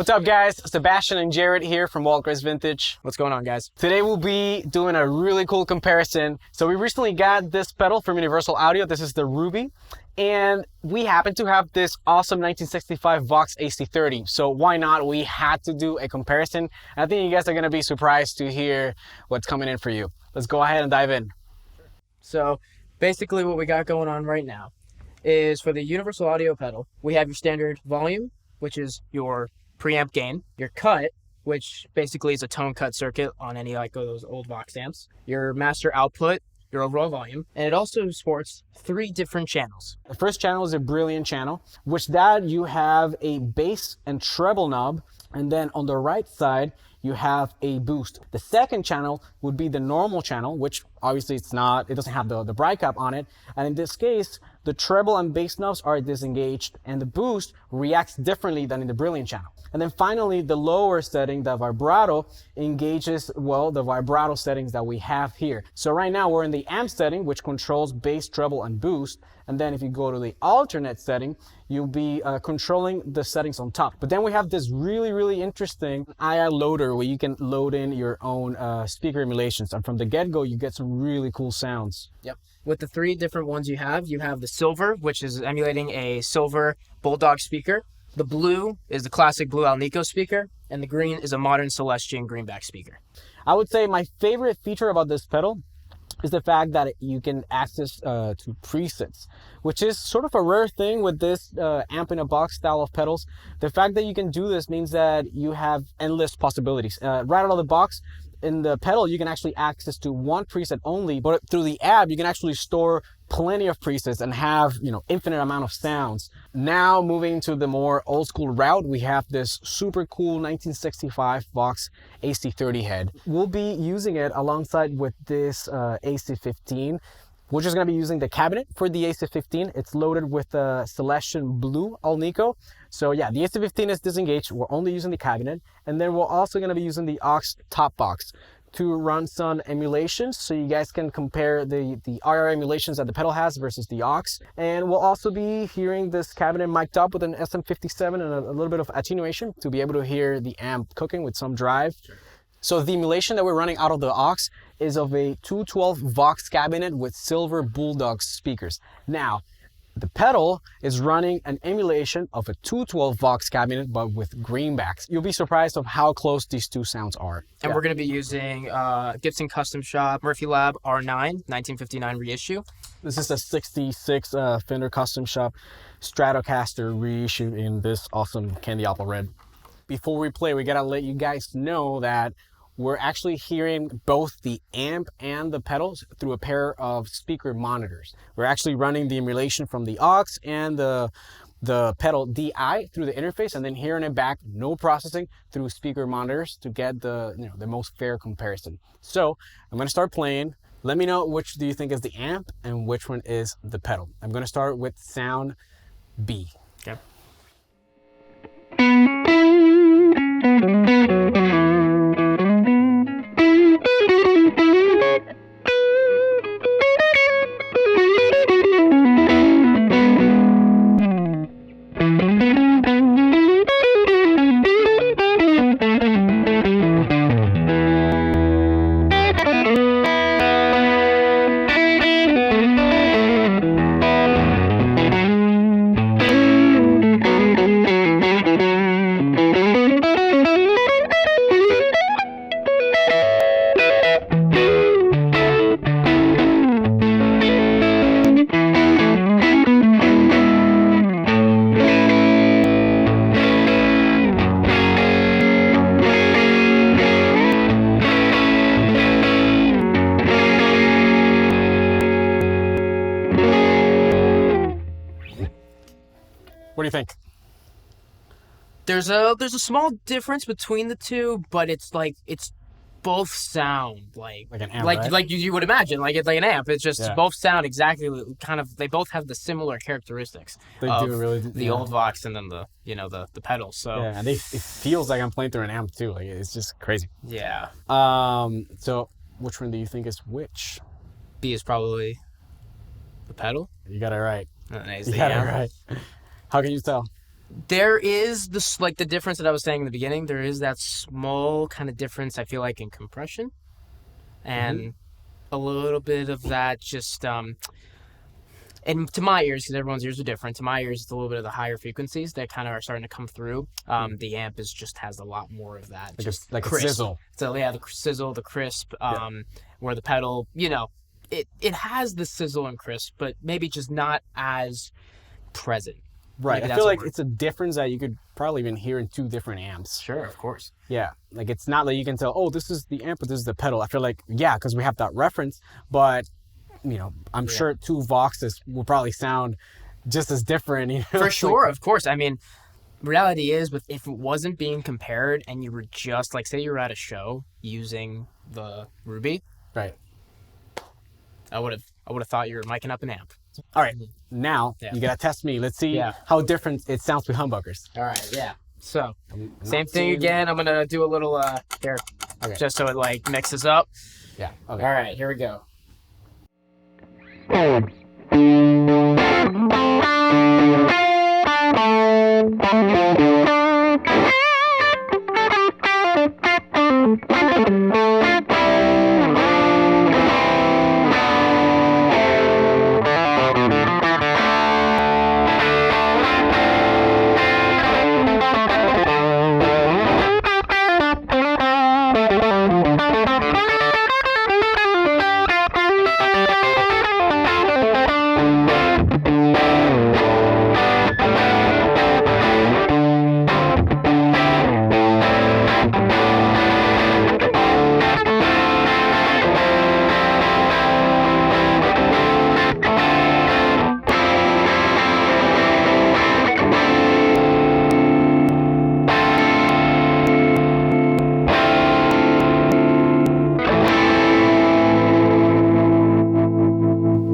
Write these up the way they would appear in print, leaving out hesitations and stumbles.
What's up, guys? Sebastian and Jared here from Walker's Vintage. What's going on, guys? Today we'll be doing a really cool comparison. So we recently got this pedal from Universal Audio. This is the Ruby. And we happen to have this awesome 1965 Vox AC30. So why not? We had to do a comparison. I think you guys are gonna be surprised to hear what's coming in for you. Let's go ahead and dive in. So basically what we got going on right now is for the Universal Audio pedal, we have your standard volume, which is your preamp gain, your cut, which basically is a tone cut circuit on any like those old Vox amps, your master output, your overall volume, and it also supports 3 different channels. The first channel is a Brilliant channel, which that you have a bass and treble knob, and then on the right side you have a boost. The second channel would be the normal channel, which obviously it doesn't have the bright cap on it. And in this case, the treble and bass knobs are disengaged and the boost reacts differently than in the Brilliant channel. And then finally, the lower setting, the vibrato, engages, well, the vibrato settings that we have here. So right now we're in the amp setting, which controls bass, treble, and boost. And then if you go to the alternate setting, you'll be controlling the settings on top. But then we have this really interesting II loader where you can load in your own speaker emulations. And from the get-go, you get some really cool sounds. Yep. With the 3 different ones you have the silver, which is emulating a silver Bulldog speaker. The blue is the classic Blue Alnico speaker, and the green is a modern Celestion greenback speaker. I would say my favorite feature about this pedal is the fact that you can access to presets, which is sort of a rare thing with this amp in a box style of pedals. The fact that you can do this means that you have endless possibilities. Right out of the box, in the pedal, you can actually access to 1 preset only, but through the app, you can actually store plenty of presets and have, infinite amount of sounds. Now, moving to the more old school route, we have this super cool 1965 Vox AC30 head. We'll be using it alongside with this AC15. We're just going to be using the cabinet for the AC15. It's loaded with a Celestion Blue Alnico. So yeah, the AC15 is disengaged. We're only using the cabinet. And then we're also going to be using the aux top box to run some emulations. So you guys can compare the IR emulations that the pedal has versus the aux. And we'll also be hearing this cabinet mic'd up with an SM57 and a little bit of attenuation to be able to hear the amp cooking with some drive. Sure. So the emulation that we're running out of the aux is of a 212 Vox cabinet with silver Bulldog speakers. Now, the pedal is running an emulation of a 212 Vox cabinet, but with greenbacks. You'll be surprised of how close these 2 sounds are. And we're going to be using Gibson Custom Shop Murphy Lab R9, 1959 reissue. This is a 66 Fender Custom Shop Stratocaster reissue in this awesome candy apple red. Before we play, we gotta let you guys know that we're actually hearing both the amp and the pedals through a pair of speaker monitors. We're actually running the emulation from the aux and the pedal DI through the interface, and then hearing it back, no processing, through speaker monitors to get the most fair comparison. So I'm gonna start playing. Let me know which do you think is the amp and which one is the pedal. I'm gonna start with sound B. Okay. What do you think? There's a small difference between the 2, but it's both sound like an amp, like right? like you would imagine, like it's like an amp. It's just both sound exactly kind of. They both have the similar characteristics. They do really. The old Vox and then the pedals. So yeah, and it feels like I'm playing through an amp too. Like it's just crazy. Yeah. So which one do you think is which? B is probably the pedal. You got it right. And A is You the got amp. it right. How can you tell? There is this like the difference that I was saying in the beginning. There is that small kind of difference I feel like in compression, and a little bit of that just and to my ears, because everyone's ears are different, to my ears, it's a little bit of the higher frequencies that kind of are starting to come through. The amp just has a lot more of that, just like crisp. a sizzle. So yeah, the sizzle, the crisp, where the pedal, it has the sizzle and crisp, but maybe just not as present. Right. Maybe I feel like it's a difference that you could probably even hear in two different amps. Sure, of course. Yeah. Like it's not that you can tell, oh, this is the amp, but this is the pedal. I feel like, yeah, because we have that reference, but I'm sure two Voxes will probably sound just as different. For sure, of course. I mean, reality is, if it wasn't being compared and you were just like, say you were at a show using the Ruby, right? I would have thought you were miking up an amp. All right, now you gotta test me. Let's see how different it sounds with humbuckers. All right, yeah. So same thing again. I'm gonna do a little here, just so it like mixes up. Yeah. Okay. All right, here we go.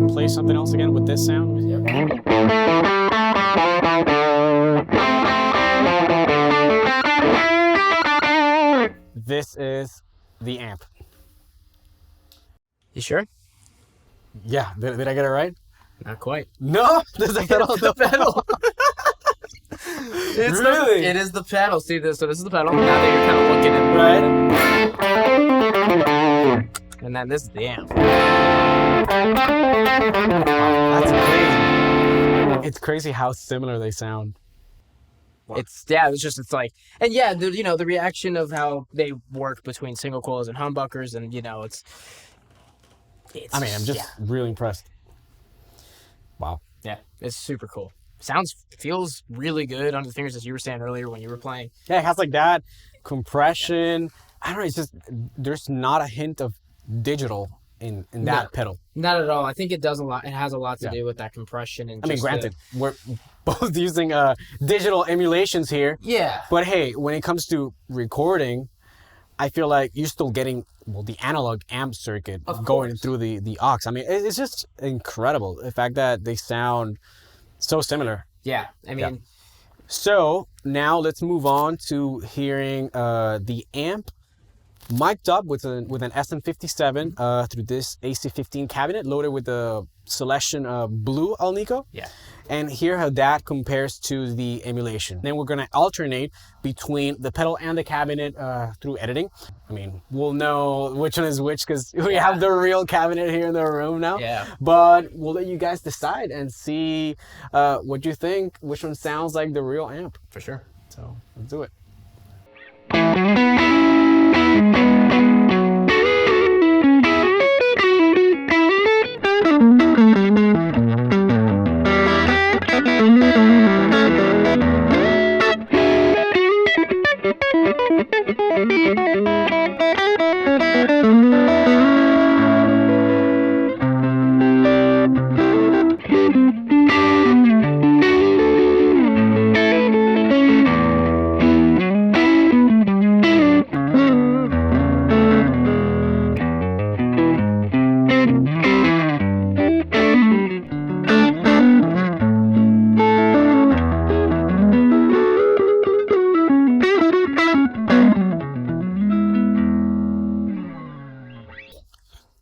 Play something else again with this sound. This is the amp. You sure? Yeah. Did I get it right? Not quite. No, this is the pedal. The pedal. It's Really? It is the pedal. See this? So this is the pedal. Now that you're kind of looking at Right. and then this is the amp. That's crazy. It's crazy how similar they sound. It's like, and the reaction of how they work between single coils and humbuckers, and it's I mean, I'm just really impressed. Wow. Yeah, it's super cool. Feels really good on the fingers, as you were saying earlier when you were playing. Yeah, it has like that compression. I don't know. It's just there's not a hint of digital in that pedal. Not at all. I think it does a lot. It has a lot to do with that compression and. I mean, granted, we're both using digital emulations here. Yeah. But hey, when it comes to recording, I feel like you're still getting the analog amp circuit going through the aux. I mean, it's just incredible the fact that they sound so similar. Yeah, I mean. So now let's move on to hearing the amp mic'd up with an SM57 through this AC15 cabinet loaded with the Selection Blue Alnico. Yeah. And hear how that compares to the emulation. Then we're gonna alternate between the pedal and the cabinet through editing. I mean, we'll know which one is which because we have the real cabinet here in the room now. Yeah. But we'll let you guys decide and see what you think, which one sounds like the real amp. For sure. So let's do it.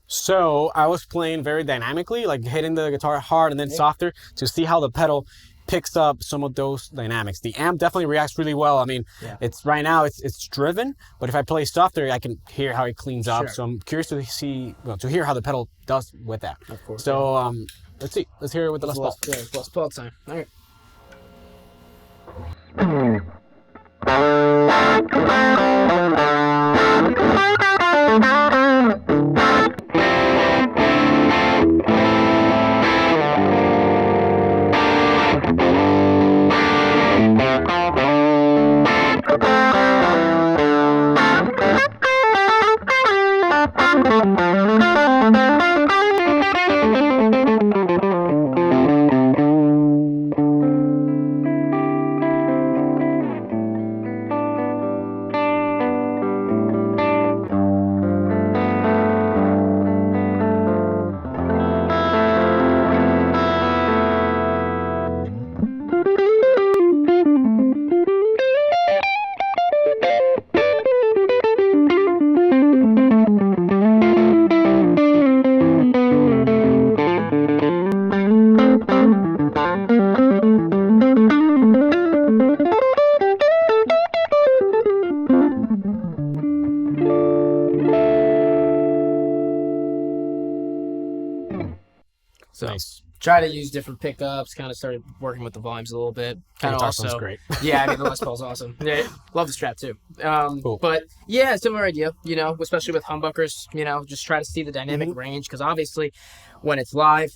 So I was playing very dynamically, like hitting the guitar hard and then softer to see how the pedal picks up some of those dynamics. The amp definitely reacts really well. I mean, it's right now it's driven, but if I play softer, I can hear how it cleans up. So I'm curious to hear how the pedal does with that. Of course. So let's see. Let's hear it with the Les Paul. Yeah, Les Paul time. All right. So try to use different pickups, kind of started working with the volumes a little bit. Kind of also great. Yeah, I mean the Les Paul's awesome. Yeah, love the Strat too. Cool. But yeah, similar idea, you know, especially with humbuckers, you know, just try to see the dynamic range, because obviously when it's live,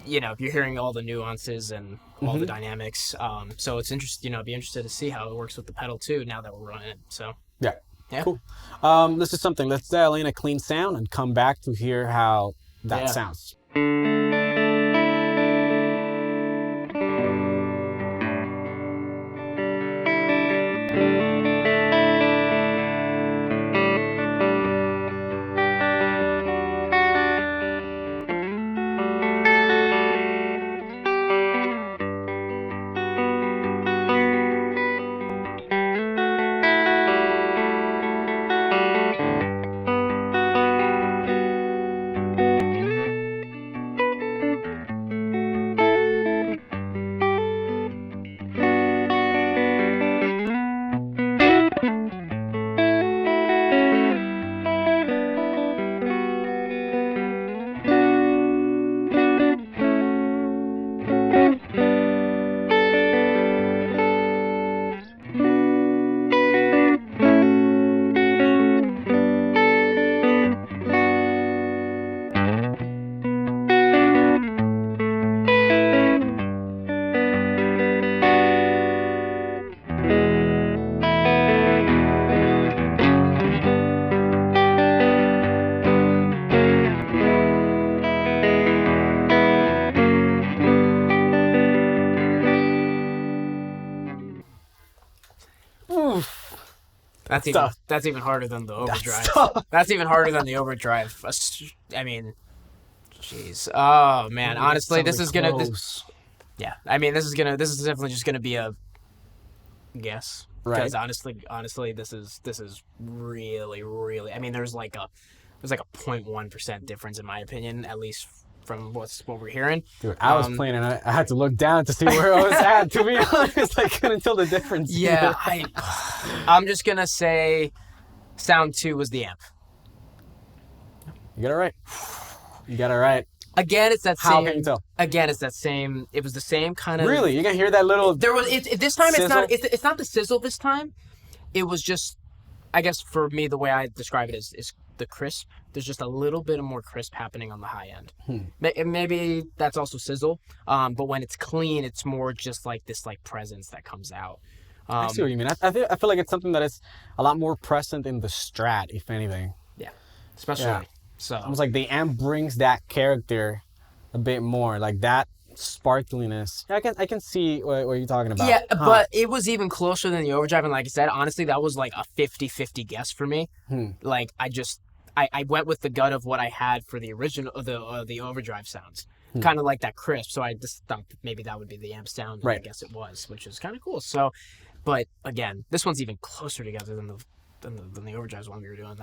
you know, you're hearing all the nuances and all the dynamics. So it's interesting, you know, be interested to see how it works with the pedal too now that we're running it. So yeah. Yeah. Cool. This is something. Let's dial in a clean sound and come back to hear how that sounds. That's even harder than the overdrive. That's even harder than the overdrive. I mean, jeez. Oh man, honestly, this is gonna. I mean, this is definitely just gonna be a guess. Right. Because honestly, this is really. I mean, there's like a 0.1% difference in my opinion, at least from what we're hearing. Dude, I was playing and I had to look down to see where I was at. To be honest, I couldn't tell the difference. Yeah, I'm just gonna say, sound 2 was the amp. You got it right. You got it right. Again, it's that same. How can you tell? Again, it's that same. It was the same kind of. Really, you can hear that little. There was this time. Sizzle? It's not the sizzle this time. It was just, I guess for me the way I describe it is the crisp. There's just a little bit of more crisp happening on the high end. Maybe that's also sizzle. But when it's clean, it's more just like this presence that comes out. I see what you mean. I feel like it's something that is a lot more present in the Strat, if anything. Yeah, especially. So almost like the amp brings that character a bit more, like that sparkliness. I can see what you're talking about. Yeah, but it was even closer than the overdrive, and like I said, honestly, that was like a 50-50 guess for me. Like I went with the gut of what I had for the original, the overdrive sounds, kind of like that crisp. So I just thought that maybe that would be the amp sound. And I guess it was, which is kind of cool. So, but again, this one's even closer together than the overdrive one we were doing.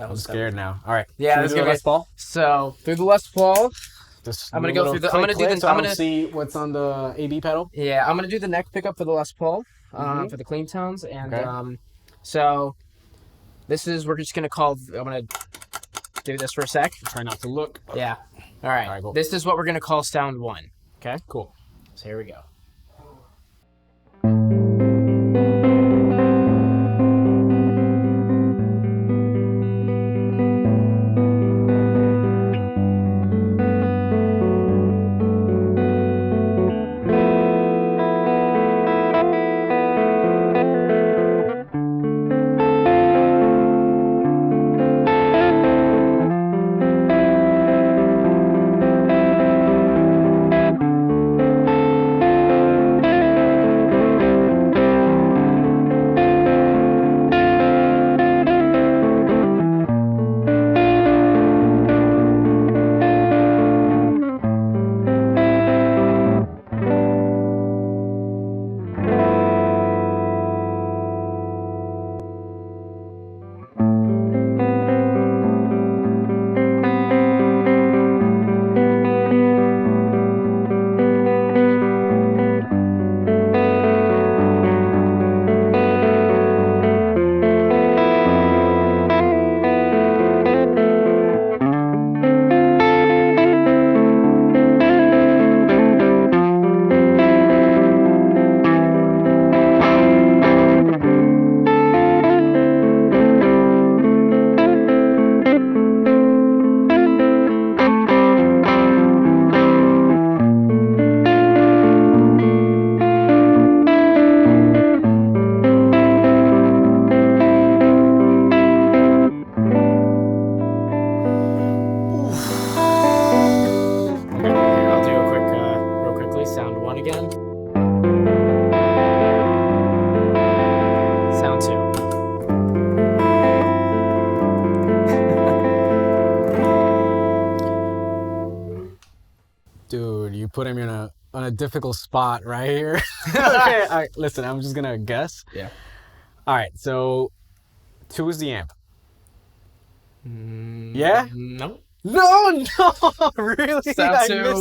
I'm scared now. All right. Yeah, let's go Les Paul. So through the Les Paul, This I'm gonna go little through the. I'm click, gonna do click, the. so I'm I don't gonna. see what's on the AB pedal. Yeah, I'm gonna do the neck pickup for the Les Paul, Mhm. for the clean tones, and Okay. so this is. We're just gonna call. I'm gonna do this for a sec. Try not to look. Yeah. All right. All right, cool. This is what we're gonna call sound 1. Okay. Cool. So here we go. put him in on a difficult spot right here. Okay, all right, listen, I'm just gonna guess. Yeah. All right, so 2 is the amp. Yeah? No. No, really? Sound two was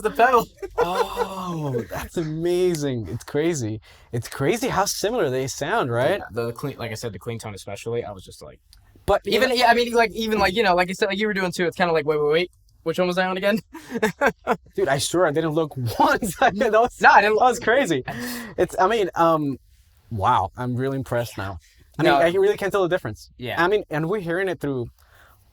the pedal. Oh, that's amazing. It's crazy. It's crazy how similar they sound, right? Yeah, the clean, like I said, the clean tone especially. I was just like, But even yeah, I mean, like you know, like I said, like you were doing too. It's kind of like wait, which one was I on again? dude, I swear I didn't look once. I didn't. That was crazy. I mean, wow, I'm really impressed now. I mean, No. I really can't tell the difference. Yeah. I mean, and we're hearing it through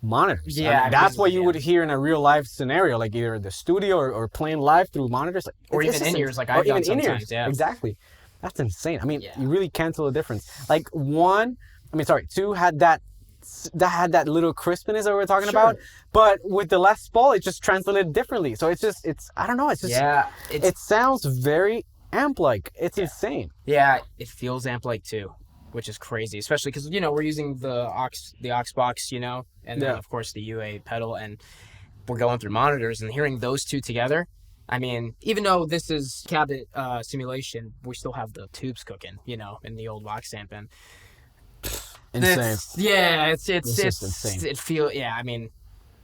monitors. Yeah, I mean, that's what you yeah. would hear in a real live scenario, like either the studio or playing live through monitors, like, Or it's even just in-ears, like or I've done even in-ears. sometimes, yeah. Exactly. That's insane. I mean, Yeah. you really can't tell the difference. Like two had that little crispness that we were talking Sure. about, but with the Les Paul, it just translated differently. So it's I don't know. It's just Yeah, it sounds very amp-like. It's insane. Yeah, it feels amp-like too, which is crazy, especially because you know we're using the aux box, you know, and then Yeah. of course the UA pedal, and we're going through monitors and hearing those two together. I mean, even though this is cabinet simulation, we still have the tubes cooking, you know, in the old Vox amp, and Insane. it's insane. it feel yeah. I mean,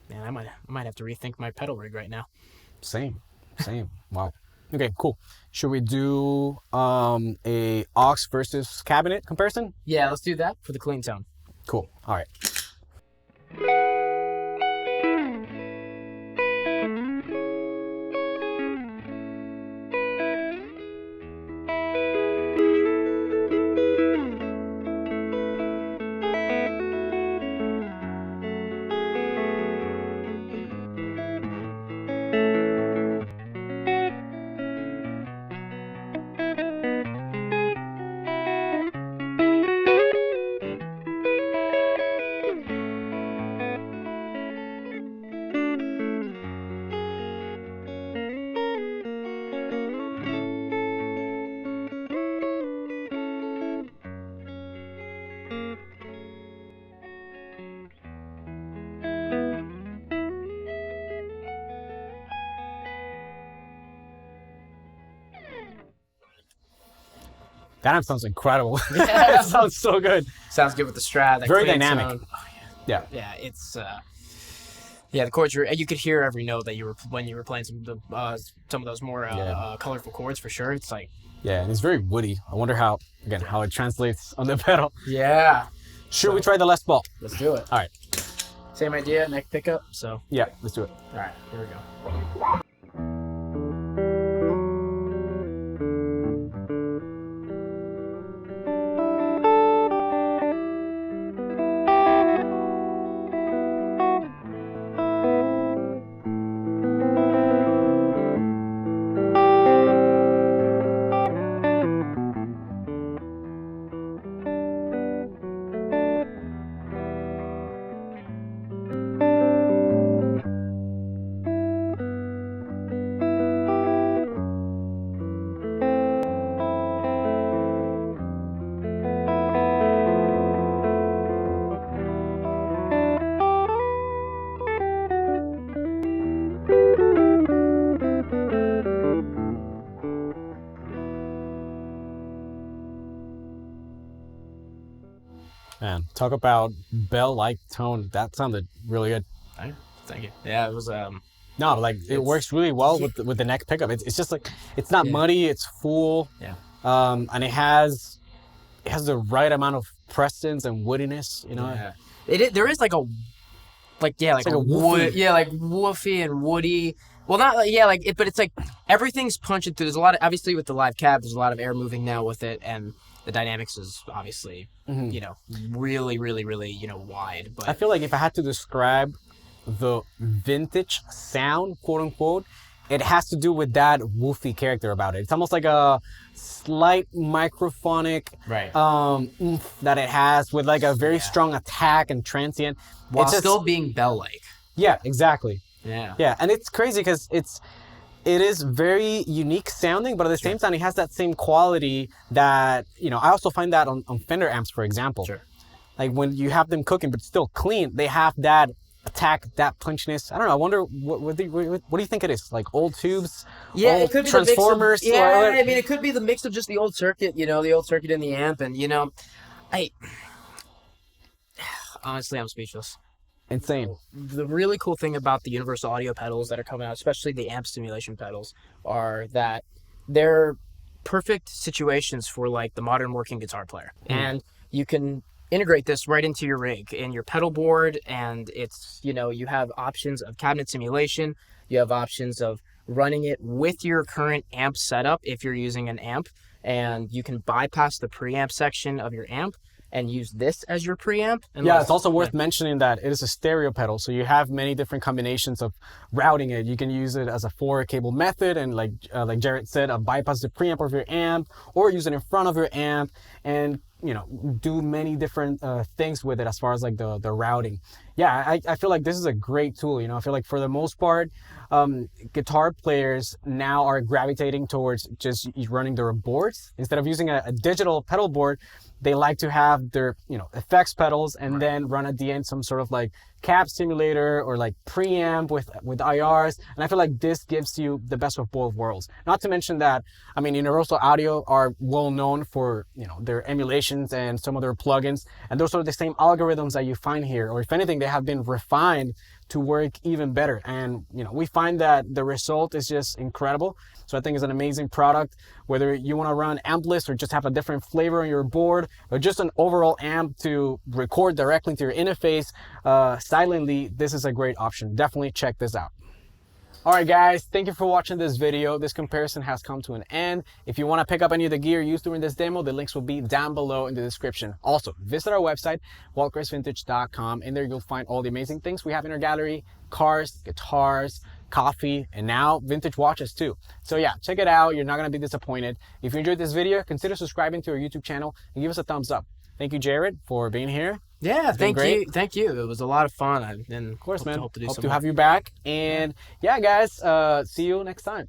man, I might have to rethink my pedal rig right now. Same. Wow. Okay, cool. Should we do a aux versus cabinet comparison? Yeah, let's do that for the clean tone. Cool. All right. That amp sounds incredible. Yeah. It sounds so good. Sounds good with the Strat. That Very clean dynamic. tone. Yeah. Yeah, it's Yeah, the chords you could hear every note that you were when you were playing some of those more colorful chords for sure. It's like Yeah, and it's very woody. I wonder how it translates on the pedal. yeah. Should we try the Les Paul? Let's do it. All right. Same idea, neck pickup. So Yeah, let's do it. all right, here we go. Man, talk about bell-like tone. That sounded really good. Thank you. Yeah, it was No, but like it works really well with the neck pickup. It's just like it's not muddy. It's full. Yeah. And it has the right amount of presence and woodiness. You know. Yeah. There is like a woofy. like woofy and woody. Well, not like but it's like everything's punching through. There's a lot of obviously with the live cab. There's a lot of air moving now with it, and the dynamics is obviously really, really, really wide. But I feel like if I had to describe the vintage sound, quote unquote, it has to do with that woofy character about it. It's almost like a slight microphonic oomph that it has with like a very strong attack and transient. While still being bell-like. Yeah, exactly. Yeah. Yeah, and it's crazy because it is very unique sounding, but at the same time, it has that same quality that, I also find that on Fender amps, for example. Sure. Like when you have them cooking, but still clean, they have that attack, that punchiness. I don't know. I wonder, what do you think it is? Like old tubes? Yeah, old it could be transformers? The mix of, I mean, it could be the mix of just the old circuit, the old circuit in the amp. And, honestly, I'm speechless. Insane. The really cool thing about the universal audio pedals that are coming out, especially the amp stimulation pedals, are that they're perfect situations for like the modern working guitar player. And you can integrate this right into your rig and your pedal board, and it's, you have options of cabinet simulation, you have options of running it with your current amp setup if you're using an amp, and you can bypass the preamp section of your amp and use this as your preamp. Yeah, it's also worth mentioning that it is a stereo pedal, so you have many different combinations of routing it. You can use it as a 4-cable method, and like Jared said, bypass the preamp of your amp, or use it in front of your amp, and do many different things with it as far as like the routing. Yeah, I feel like this is a great tool. I feel like for the most part, guitar players now are gravitating towards just running their boards instead of using a digital pedal board. They like to have their effects pedals and then run at the end some sort of like cab simulator or like preamp with IRs, and I feel like this gives you the best of both worlds. Not to mention that, I mean, Universal Audio are well known for their emulations and some of their plugins, and those are the same algorithms that you find here, or if anything, they have been refined to work even better. And we find that the result is just incredible. So I think it's an amazing product, whether you want to run ampless or just have a different flavor on your board, or just an overall amp to record directly into your interface silently. This is a great option. Definitely check this out. All right, guys, thank you for watching this video. This comparison has come to an end. If you want to pick up any of the gear used during this demo, the links will be down below in the description. Also, visit our website, walkersvintage.com, and there you'll find all the amazing things we have in our gallery: cars, guitars, coffee, and now vintage watches too. So yeah, check it out. You're not going to be disappointed. If you enjoyed this video, consider subscribing to our YouTube channel and give us a thumbs up. Thank you, Jared, for being here. Yeah, thank you. It was a lot of fun. And of course, man. Hope to have you back. And yeah, guys, see you next time.